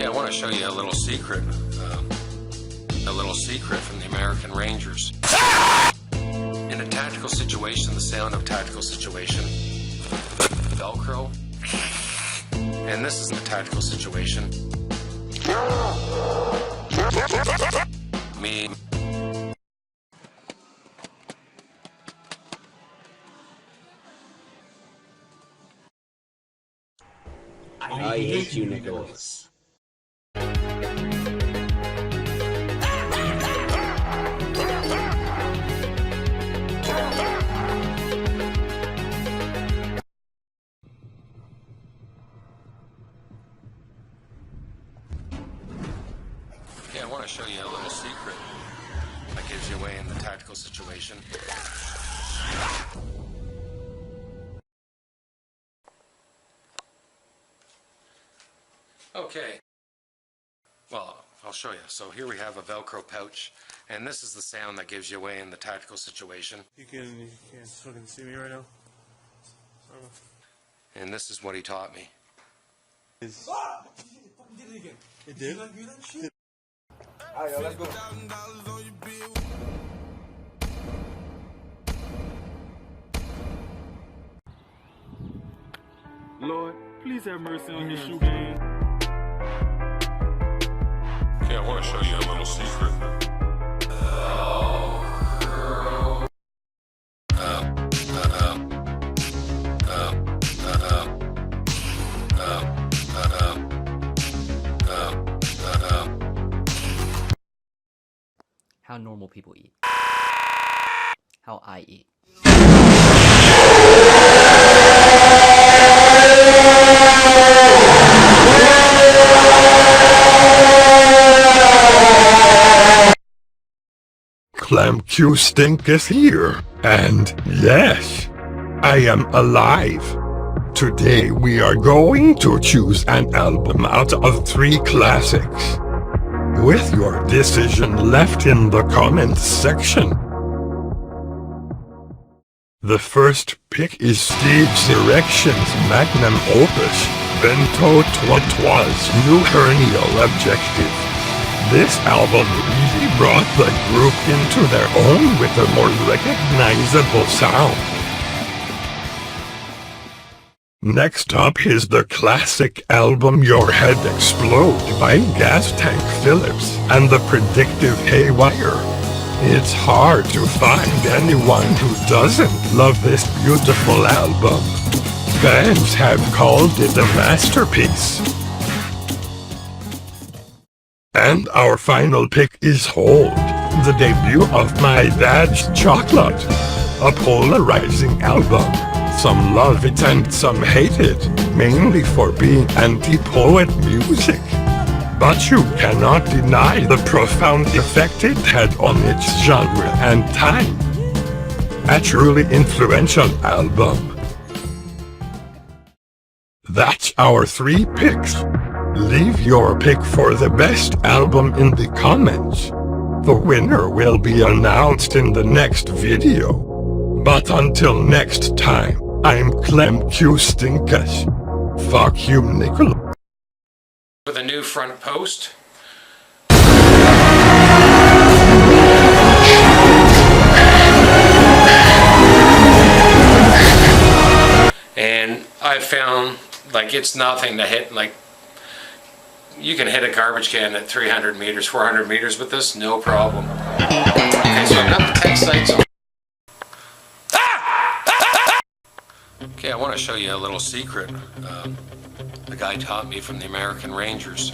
Okay, I want to show you a little secret from the American Rangers. In a tactical situation, the sound of tactical situation, Velcro, and this is in a tactical situation. Me. I hate you, Nicholas. Okay, I want to show you a little secret that gives you away in the tactical situation. Okay, well, I'll show you. So here we have a Velcro pouch, and this is the sound that gives you away in the tactical situation. You can't fucking see me right now. And this is what he taught me. Ah! It did it again. It did? You hear that shit? Alright, let's go. Lord, please have mercy on his shoe game. Okay, I want to show you a little secret. How normal people eat. How I eat. Clam Q Stink is here, and yes, I am alive. Today we are going to choose an album out of 3 classics. With your decision left in the comments section. The first pick is Steve's Erections magnum opus, Bento Twatwa's new hernial objective. This album really brought the group into their own with a more recognizable sound. Next up is the classic album Your Head Explode by Gas Tank Phillips and the Predictive Haywire. It's hard to find anyone who doesn't love this beautiful album. Fans have called it a masterpiece. And our final pick is Hold, the debut of My Dad's Chocolate, a polarizing album. Some love it and some hate it, mainly for being anti-poet music. But you cannot deny the profound effect it had on its genre and time. A truly influential album. That's our 3 picks. Leave your pick for the best album in the comments. The winner will be announced in the next video. But until next time, I'm Clem Q Stinkus. Fuck you, Nicola. With a new front post. And I found, like, it's nothing to hit, like, you can hit a garbage can at 300 meters, 400 meters with this, no problem. Okay, so I've got the text sites on. Okay, I want to show you a little secret the guy taught me from the American Rangers.